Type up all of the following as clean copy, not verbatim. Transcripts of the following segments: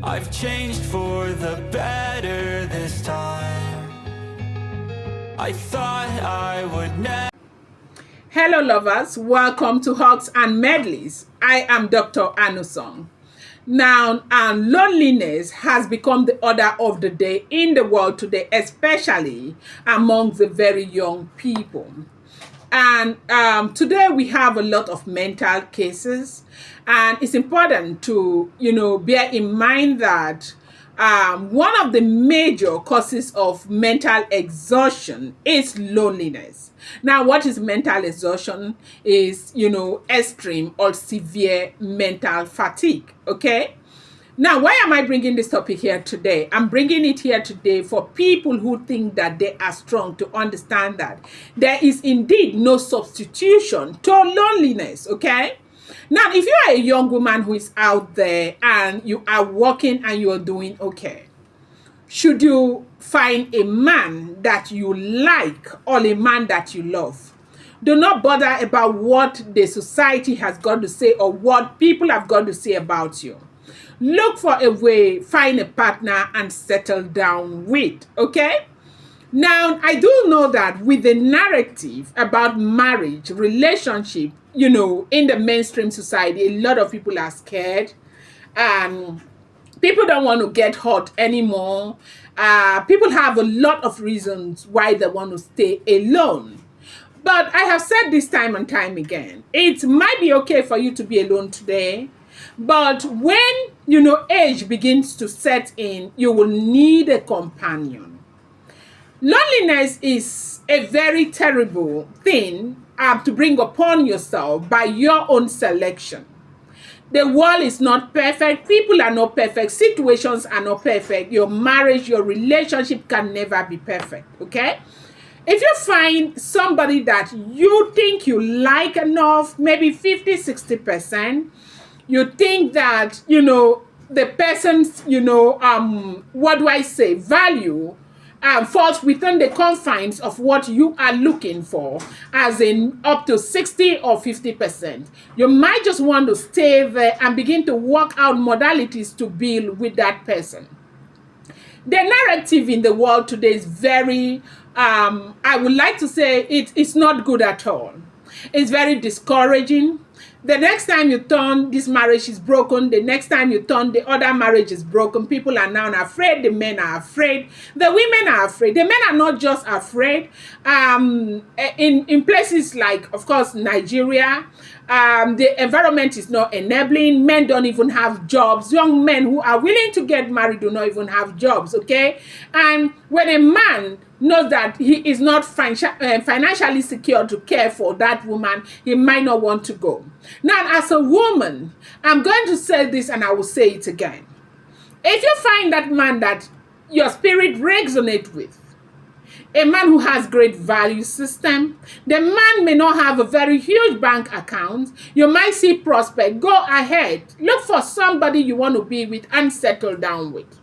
I've changed for the better this time. I thought I would never. Hello lovers, welcome to Hugs and Medleys. I am Dr. Anusong. Now, loneliness has become the order of the day in the world today, especially among the very young people. And today we have a lot of mental cases, and it's important to, bear in mind that one of the major causes of mental exhaustion is loneliness. Now, what is mental exhaustion? Is, extreme or severe mental fatigue, okay? Now, why am I bringing this topic here today? I'm bringing it here today for people who think that they are strong to understand that there is indeed no substitution to loneliness, okay? Now, if you are a young woman who is out there and you are working and you are doing okay, should you find a man that you like or a man that you love? Do not bother about what the society has got to say or what people have got to say about you. Look for a way, find a partner and settle down with, okay? Now, I do know that with the narrative about marriage, relationship, in the mainstream society, a lot of people are scared. People don't want to get hurt anymore. People have a lot of reasons why they want to stay alone. But I have said this time and time again, it might be okay for you to be alone today. But when, age begins to set in, you will need a companion. Loneliness is a very terrible thing to bring upon yourself by your own selection. The world is not perfect. People are not perfect. Situations are not perfect. Your marriage, your relationship can never be perfect, okay? If you find somebody that you think you like enough, maybe 50-60%, you think that, the person's, value falls within the confines of what you are looking for, as in up to 60 or 50%. You might just want to stay there and begin to work out modalities to build with that person. The narrative in the world today is very, I would like to say it's not good at all. It's very discouraging. The next time you turn, this marriage is broken. The next time you turn, the other marriage is broken. People are now afraid. The men are afraid. The women are afraid. The men are not just afraid. In places like, of course, Nigeria, the environment is not enabling. Men don't even have jobs. Young men who are willing to get married do not even have jobs, okay? And when a man knows that he is not financially secure to care for that woman, he might not want to go. Now, as a woman, I'm going to say this and I will say it again. If you find that man that your spirit resonates with, a man who has great value system, the man may not have a very huge bank account, you might see prospect, go ahead. Look for somebody you want to be with and settle down with.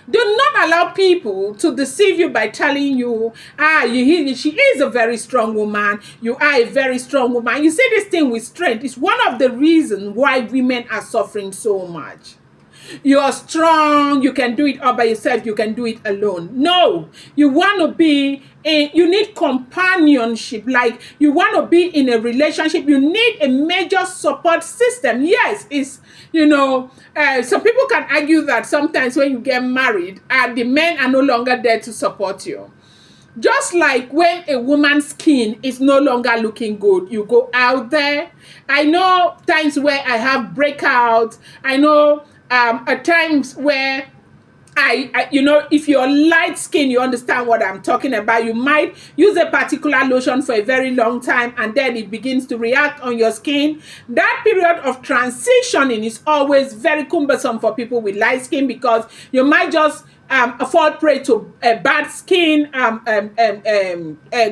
Do not allow people to deceive you by telling you, she is a very strong woman. You are a very strong woman. You see, this thing with strength is one of the reasons why women are suffering so much. You are strong. You can do it all by yourself. You can do it alone. No, you want to be you need companionship. Like you want to be in a relationship. You need a major support system. Yes, it's, some people can argue that sometimes when you get married, the men are no longer there to support you. Just like when a woman's skin is no longer looking good, you go out there. I know times where I have breakouts. I know at times where if you're light skin, you understand what I'm talking about. You might use a particular lotion for a very long time and then it begins to react on your skin. That period of transitioning is always very cumbersome for people with light skin, because you might just fall prey to bad skin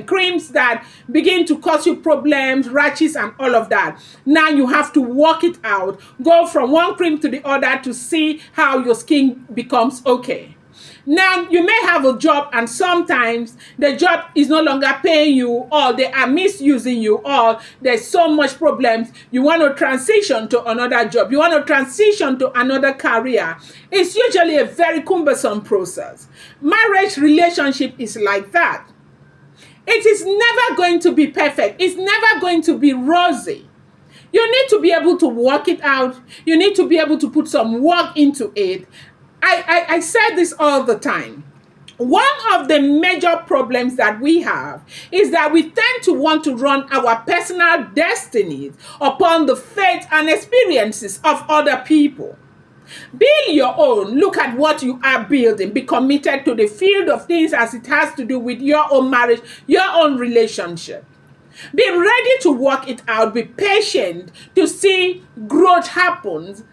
creams that begin to cause you problems, rashes and all of that. Now you have to work it out, go from one cream to the other to see how your skin becomes okay. Now, you may have a job and sometimes the job is no longer paying you, or they are misusing you, or there's so much problems. You want to transition to another job. You want to transition to another career. It's usually a very cumbersome process. Marriage relationship is like that. It is never going to be perfect. It's never going to be rosy. You need to be able to work it out. You need to be able to put some work into it. I said this all the time. One of the major problems that we have is that we tend to want to run our personal destinies upon the faith and experiences of other people. Build your own. Look at what you are building. Be committed to the field of things as it has to do with your own marriage, your own relationship. Be ready to work it out. Be patient to see growth happen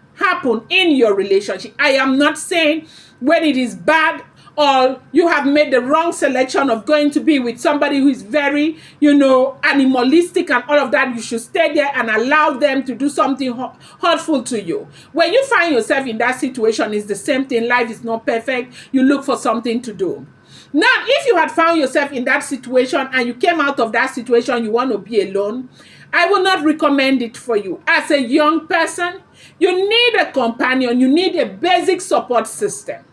in your relationship. I am not saying when it is bad or you have made the wrong selection of going to be with somebody who is very, animalistic and all of that, you should stay there and allow them to do something hurtful to you. When you find yourself in that situation, it's the same thing. Life is not perfect. You look for something to do. Now, if you had found yourself in that situation and you came out of that situation, you want to be alone, I will not recommend it for you. As a young person, you need a companion. You need a basic support system.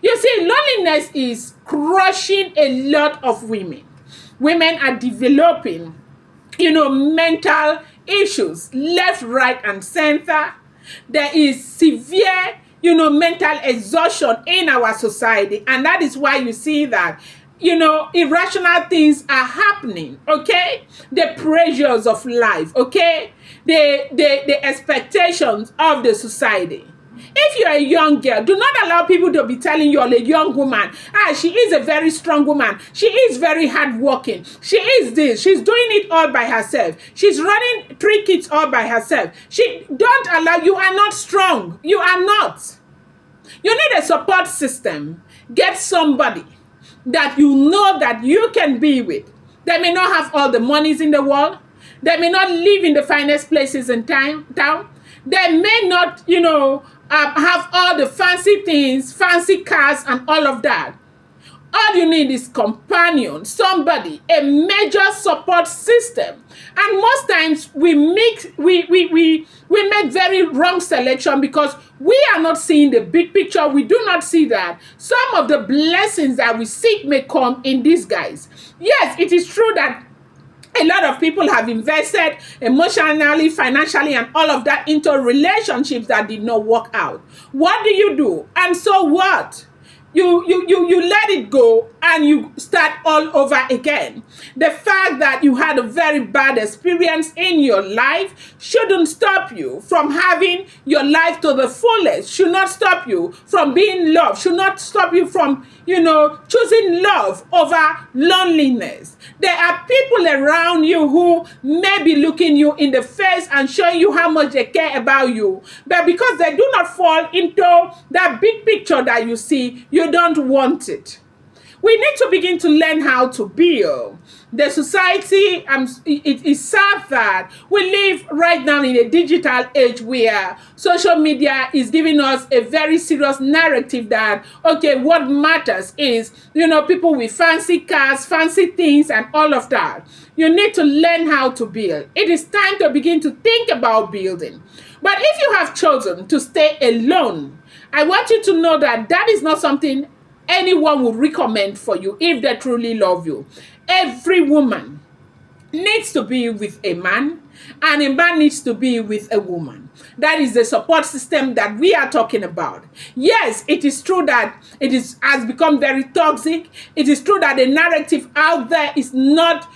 You see, loneliness is crushing a lot of women. Women are developing, mental issues left, right, and center. There is severe, mental exhaustion in our society. And that is why you see that, irrational things are happening, okay? The pressures of life, okay? The expectations of the society. If you're a young girl, do not allow people to be telling you, you're a young woman, she is a very strong woman. She is very hardworking. She is this. She's doing it all by herself. She's running 3 kids all by herself. Don't allow, you are not strong. You are not. You need a support system. Get somebody that you know that you can be with. They may not have all the monies in the world. They may not live in the finest places in town. They may not, have all the fancy things, fancy cars and all of that. All you need is companion, somebody, a major support system. And most times we make very wrong selection because we are not seeing the big picture. We do not see that some of the blessings that we seek may come in disguise. Yes, it is true that a lot of people have invested emotionally, financially, and all of that into relationships that did not work out. What do? And so what? You let it go and you start all over again. The fact that you had a very bad experience in your life shouldn't stop you from having your life to the fullest, should not stop you from being loved, should not stop you from, choosing love over loneliness. There are people around you who may be looking you in the face and showing you how much they care about you. But because they do not fall into that big picture that you see, you don't want it. We need to begin to learn how to build. The society, it is sad that we live right now in a digital age where social media is giving us a very serious narrative that, okay, what matters is, people with fancy cars, fancy things, and all of that. You need to learn how to build. It is time to begin to think about building. But if you have chosen to stay alone, I want you to know that that is not something anyone would recommend for you if they truly love you. Every woman needs to be with a man, and a man needs to be with a woman. That is the support system that we are talking about. Yes, it is true that has become very toxic. It is true that the narrative out there is not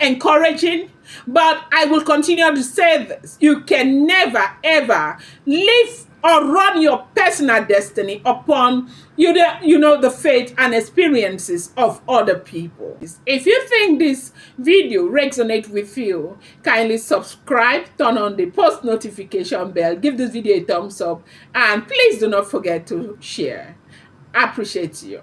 encouraging. But I will continue to say this. You can never, ever live or run your personal destiny upon the faith and experiences of other people. If you think this video resonates with you, kindly subscribe, turn on the post notification bell, give this video a thumbs up, and please do not forget to share. I appreciate you.